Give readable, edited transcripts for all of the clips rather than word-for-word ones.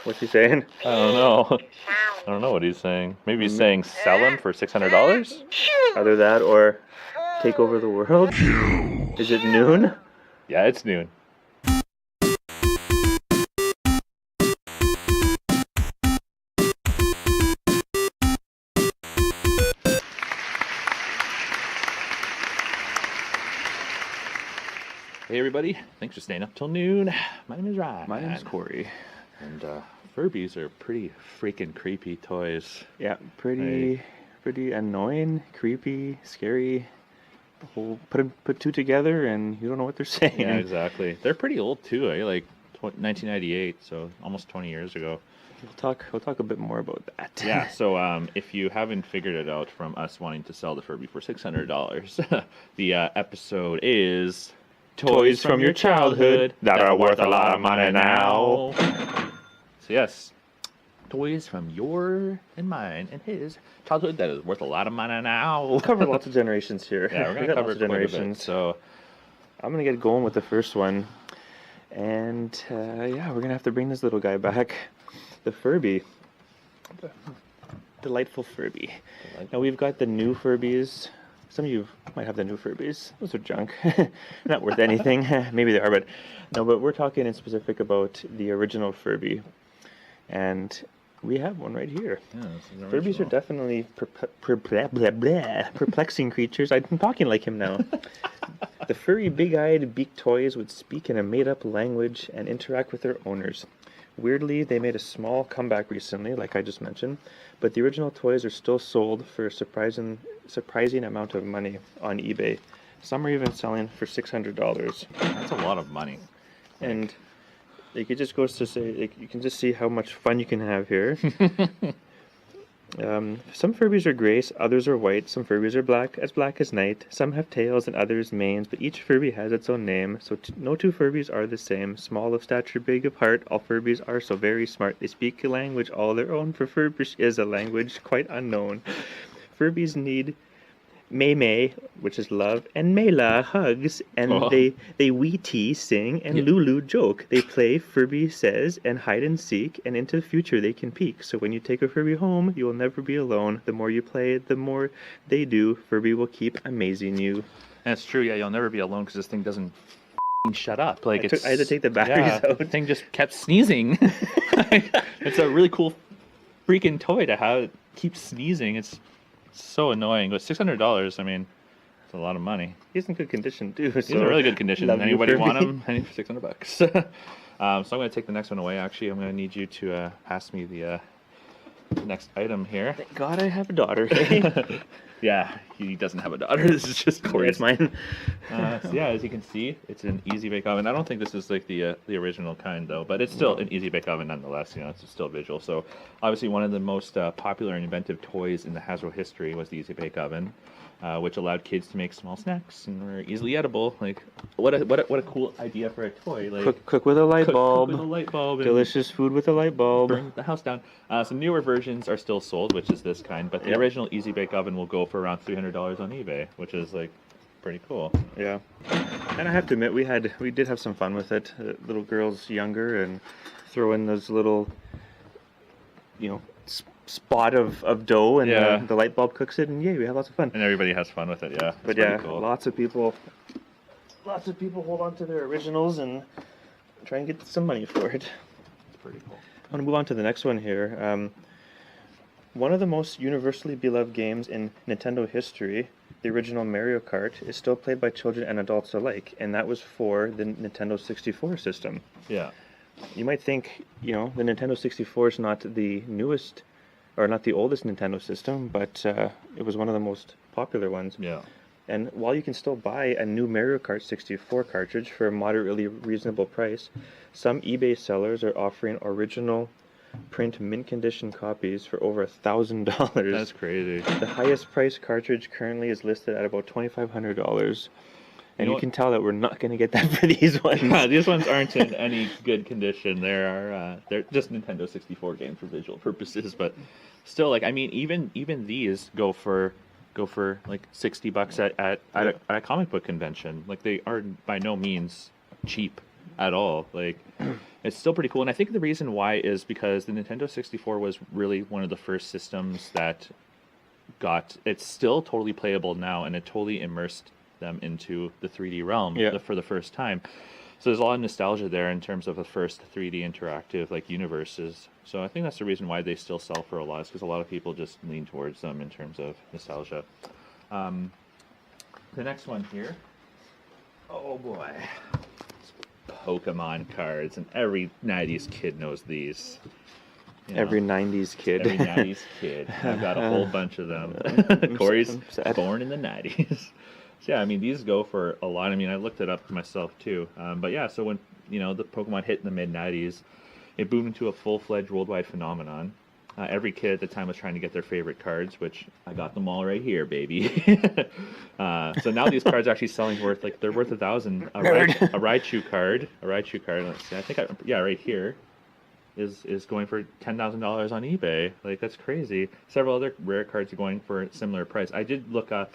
What's he saying? I don't know. I don't know what he's saying. Maybe he's saying sell them for $600? Either that or take over the world. Is it noon? Yeah, it's noon. Hey everybody, thanks for staying up till noon. My name is Ryan. My name is Cory. And Furbies are pretty freaking creepy toys. Yeah, pretty annoying, creepy, scary. Put two together and you don't know what they're saying. Yeah, exactly. They're pretty old too, eh? Like 1998, so almost 20 years ago. We'll talk a bit more about that. Yeah, so if you haven't figured it out from us wanting to sell the Furby for $600, the episode is Toys from your childhood that are worth a lot of money now. So yes, toys from your and mine and his childhood that is worth a lot of money now. We'll cover lots of generations here. Yeah, we're going to cover lots of generations. So I'm going to get going with the first one. And yeah, we're going to have to bring this little guy back. The Furby. Delightful Furby. Now we've got the new Furbies. Some of you might have the new Furbies. Those are junk. Not worth anything. Maybe they are, but no, but we're talking in specific about the original Furby. And we have one right here. yeah, Furbies are definitely perplexing creatures. I'm talking like him now. The furry, big-eyed, beaked toys would speak in a made-up language and interact with their owners. Weirdly, they made a small comeback recently, like I just mentioned, but the original toys are still sold for a surprising amount of money on eBay. Some are even selling for $600. That's a lot of money. And it just goes to say, you can just see how much fun you can have here. Some Furbies are gray, others are white. Some Furbies are black as night. Some have tails and others manes, but each Furby has its own name, so no two Furbies are the same. Small of stature, big of heart, all Furbies are so very smart. They speak a language all their own, for Furbish is a language quite unknown. Furbies need May, which is love, and Mela, hugs, and they wee tea, sing, and Lulu joke. They play, Furby says, and hide and seek, and into the future they can peek. So when you take a Furby home, you will never be alone. The more you play, the more they do. Furby will keep amazing you. That's true, yeah, you'll never be alone because this thing doesn't shut up. Like I had to take the batteries out. The thing just kept sneezing. It's a really cool freaking toy to have it keep sneezing. It's so annoying, but $600, I mean, it's a lot of money. He's in good condition too. He's in really good condition. Anybody want him? I need for $600. So I'm going to take the next one away. Actually, I'm going to need you to pass me the next item here. Thank God I have a daughter. Yeah, he doesn't have a daughter. This is just Cory's. It's mine. So yeah, as you can see, it's an easy bake oven. I don't think this is like the original kind though, but it's still an easy bake oven nonetheless. You know, it's still visual. So obviously, one of the most popular and inventive toys in the Hasbro history was the easy bake oven, which allowed kids to make small snacks and were easily edible. Like, what a cool idea for a toy! Like cook with a light bulb. Cook with a light bulb. Delicious food with a light bulb. Burn the house down. Some newer versions are still sold, which is this kind, but the original easy bake oven will go for around $300 on eBay, which is like pretty cool. Yeah, and I have to admit we did have some fun with it. Little girls younger and throw in those little, spot of dough and the light bulb cooks it, and we have lots of fun. And everybody has fun with it, yeah. But yeah, cool. Lots of people hold on to their originals and try and get some money for it. It's pretty cool. I want to move on to the next one here. One of the most universally beloved games in Nintendo history, the original Mario Kart, is still played by children and adults alike, and that was for the Nintendo 64 system. Yeah. You might think, the Nintendo 64 is not the newest, or not the oldest Nintendo system, but it was one of the most popular ones. Yeah. And while you can still buy a new Mario Kart 64 cartridge for a moderately reasonable price, some eBay sellers are offering original print mint condition copies for over $1,000. That's crazy. The highest price cartridge currently is listed at about $2,500. And you can tell that we're not going to get that for these ones. Yeah, these ones aren't in any good condition. They're just Nintendo 64 games for visual purposes, but still, like, I mean, even these go for like $60 at a comic book convention. Like, they are by no means cheap. at all. Like, it's still pretty cool. And I think the reason why is because the Nintendo 64 was really one of the first systems that it's still totally playable now, and it totally immersed them into the 3D realm for the first time. So there's a lot of nostalgia there in terms of the first 3D interactive like universes. So I think that's the reason why they still sell for a lot, is because a lot of people just lean towards them in terms of nostalgia. The next one here, oh boy, Pokemon cards, and every 90s kid knows these. Every 90s kid. Every 90s kid. I've got a whole bunch of them. Cory's born in the 90s. So yeah, I mean, these go for a lot. I mean, I looked it up myself too. But yeah, so when, the Pokemon hit in the mid-90s, it boomed into a full-fledged worldwide phenomenon. Every kid at the time was trying to get their favorite cards, which I got them all right here, baby. So now these cards are actually selling they're worth $1,000. A Raichu card. Let's see, right here is going for $10,000 on eBay. Like, that's crazy. Several other rare cards are going for a similar price. I did look up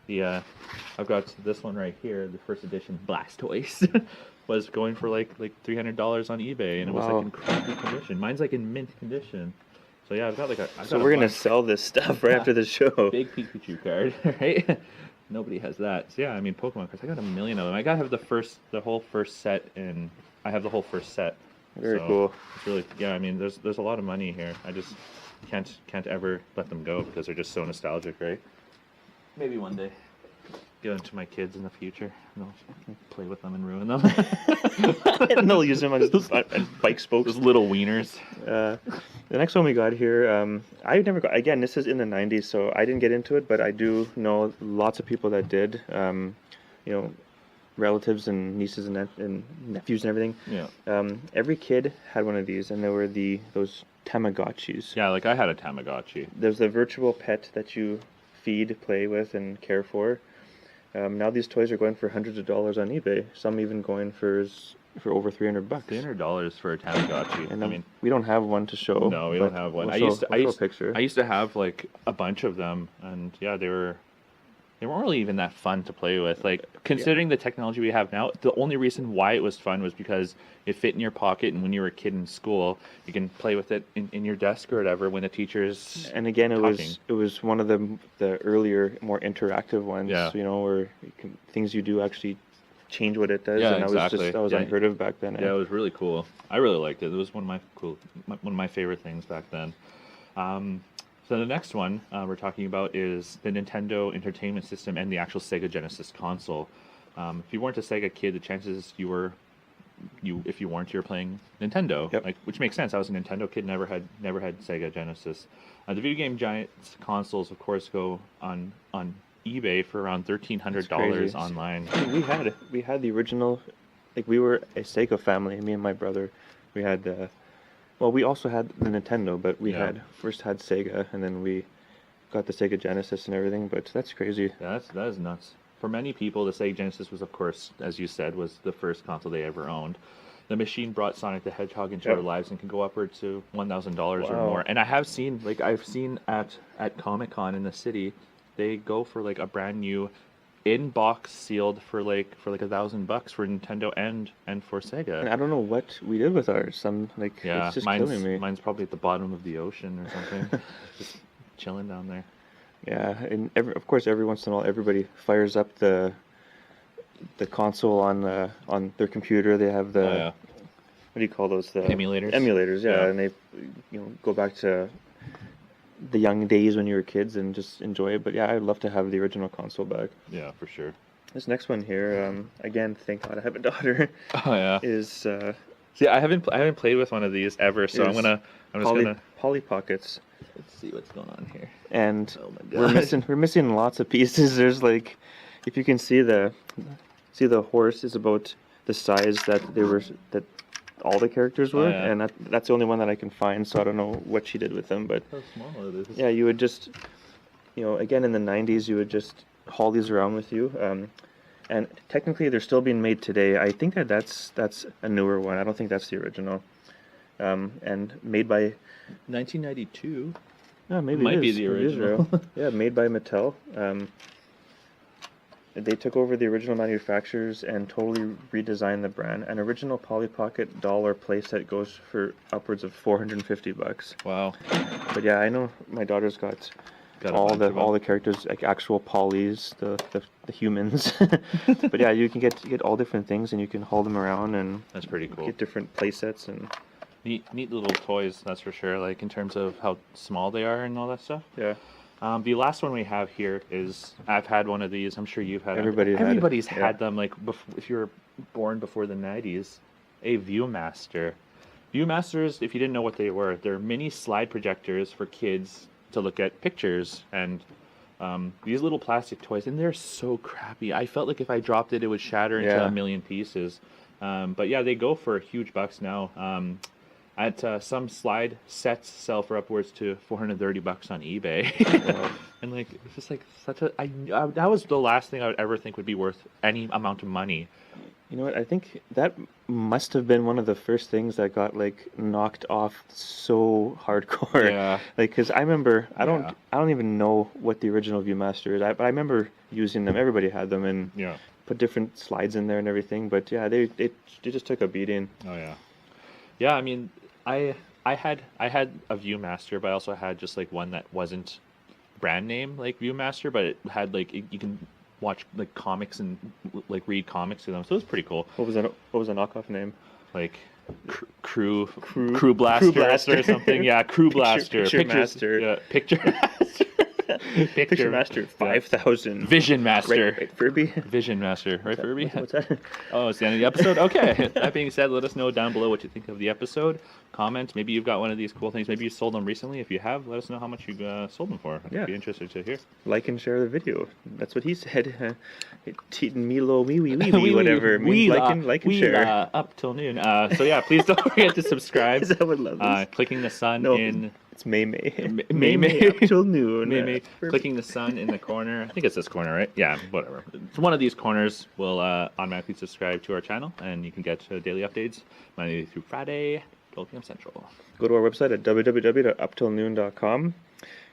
I've got this one right here, the first edition Blastoise, was going for like $300 on eBay, and it was like in crappy condition. Mine's like in mint condition. So yeah, I've got So we're gonna sell this stuff right after the show. Big Pikachu card, right? Nobody has that. So yeah, I mean, Pokemon cards. I got a million of them. I gotta have the whole first set, and I have the whole first set. Very cool. It's really, I mean, there's a lot of money here. I just can't ever let them go because they're just so nostalgic, right? Maybe one day give them to my kids in the future, and they'll play with them and ruin them. And they'll use them as bike spokes. Those little wieners. The next one we got here, I never got. Again, this is in the 90s, so I didn't get into it, but I do know lots of people that did. Relatives and nieces and nephews and everything. Yeah. Every kid had one of these, and there were those tamagotchis. Yeah, like I had a Tamagotchi. There's the virtual pet that you feed, play with, and care for. Now these toys are going for hundreds of dollars on eBay. Some even going for over $300. $300 for a Tamagotchi. And I mean, we don't have one to show. No, we don't have one. I used to have like a bunch of them, and yeah, they weren't really even that fun to play with. Like, considering the technology we have now, the only reason why it was fun was because it fit in your pocket, and when you were a kid in school, you can play with it in your desk or whatever when the teacher's And again, talking. it was one of the earlier, more interactive ones. Yeah. Where things you do actually change what it does. Yeah, and exactly. That was unheard of back then. Yeah, it was really cool. I really liked it. It was one of my favorite things back then. So the next one we're talking about is the Nintendo Entertainment System and the actual Sega Genesis console. If you weren't a Sega kid, the chances if you weren't, you're playing Nintendo. Yep. Which makes sense. I was a Nintendo kid, never had Sega Genesis. The video game giants consoles, of course, go on eBay for around $1,300 online. We had the original, like, we were a Sega family. Me and my brother, we had. Well, we also had the Nintendo, but we first had Sega, and then we got the Sega Genesis and everything. But that's crazy. Yeah, that is nuts. For many people, the Sega Genesis was, of course, as you said, was the first console they ever owned. The machine brought Sonic the Hedgehog into our lives and can go upward to $1,000 or more. And I've seen at Comic-Con in the city, they go for like a brand new in-box sealed for like $1,000 for Nintendo and for Sega. And I don't know what we did with ours. It's just killing me. Mine's probably at the bottom of the ocean or something, just chilling down there. Yeah, and of course, every once in a while, everybody fires up the console on their computer. They have what do you call those? The emulators. Emulators, yeah, and they go back to the young days when you were kids and just enjoy it. But yeah, I'd love to have the original console back. Yeah, for sure. This next one here, again, thank God I have a daughter. Oh yeah. Is see, I haven't played with one of these ever, so I'm just gonna Polly Pockets. Let's see what's going on here. And we're missing lots of pieces. There's like, if you can see the horse is about the size that all the characters were, and that's the only one that I can find, so I don't know what she did with them, but how small it is. Yeah, you would just, again in the 90s, you would just haul these around with you, and technically they're still being made today. I think that's a newer one. I don't think that's the original, and made by 1992. No, maybe it might it be the original. Yeah, made by Mattel. they took over the original manufacturers and totally redesigned the brand. An original Polly Pocket doll playset goes for upwards of $450. Wow. But yeah, I know my daughter's got Got a all bunch of the them. characters, like actual Pollys, the humans. But yeah, you can get all different things, and you can haul them around and That's pretty cool. get different play sets. And Neat little toys, that's for sure. Like in terms of how small they are and all that stuff. yeah, The last one we have here is, I've had one of these. I'm sure you've had. Everybody's had them. Like if you were born before the 90s, a ViewMaster. ViewMasters, if you didn't know what they were, they're mini slide projectors for kids to look at pictures, and these little plastic toys, and they're so crappy. I felt like if I dropped it, it would shatter into a million pieces. But yeah, they go for huge bucks now. At some slide sets sell for upwards to $430 on eBay. And like it's just like such a that was the last thing I would ever think would be worth any amount of money. You know what? I think that must have been one of the first things that got like knocked off so hardcore. Yeah. Like, cause I remember, I don't even know what the original ViewMaster is. But I remember using them. Everybody had them, and Yeah. put different slides in there and everything. But yeah, they just took a beating. Oh yeah. Yeah, I mean, I had a ViewMaster, but I also had just like one that wasn't brand name like ViewMaster, but it had like you can watch like comics and like read comics to them, so it was pretty cool. What was the knockoff name? Like Crew Blaster or something. Yeah, Crew Blaster. Picture Master. Yeah, Picture Master. Picture Master 5000. Vision Master. Right, Furby. Vision Master, right, Furby? What's that? Oh, it's the end of the episode? Okay. That being said, let us know down below what you think of the episode. Comment. Maybe you've got one of these cool things. Maybe you sold them recently. If you have, let us know how much you sold them for. I'd be interested to hear. Like and share the video. That's what he said. Milo, wee, whatever. Like and share. Up till noon. So yeah, please don't forget to subscribe. Is that what love is? Clicking the sun No, in... It's May May up till noon. May. Clicking the sun in the corner. I think it's this corner, right? Yeah, whatever. One of these corners will automatically subscribe to our channel, and you can get daily updates Monday through Friday, 12 p.m. Central. Go to our website at www.uptillnoon.com.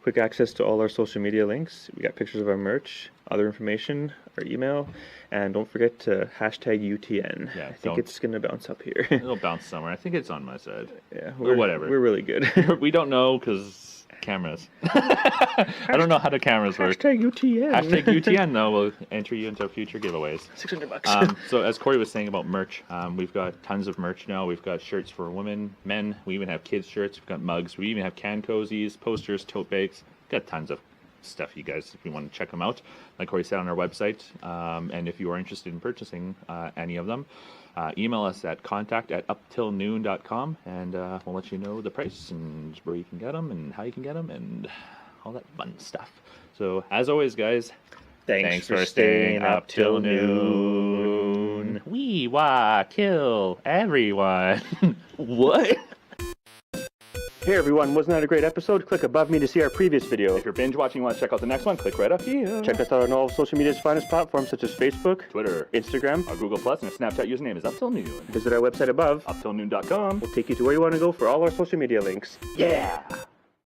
Quick access to all our social media links. We got pictures of our merch, other information, our email, and don't forget to hashtag UTN. Yeah, I think it's going to bounce up here. It'll bounce somewhere. I think it's on my side. Yeah, whatever. We're really good. We don't know because cameras. I don't know how the cameras work. Hashtag UTN. Hashtag UTN, though, will enter you into future giveaways. $600. So as Cory was saying about merch, we've got tons of merch now. We've got shirts for women, men. We even have kids shirts. We've got mugs. We even have can cozies, posters, tote bags. We've got tons of stuff, you guys, if you want to check them out. Like Cory said, on our website. And if you are interested in purchasing any of them, email us at contact@uptillnoon.com, and we'll let you know the price and where you can get them and how you can get them and all that fun stuff. So as always, guys, thanks for staying up till noon. Wee wah kill everyone. What? Hey everyone, wasn't that a great episode? Click above me to see our previous video. If you're binge watching and want to check out the next one, click right up here. Check us out on all social media's finest platforms such as Facebook, Twitter, Instagram, our Google Plus, and our Snapchat username is UpTillNoon. Visit our website above. UpTillNoon.com. We'll take you to where you want to go for all our social media links. Yeah!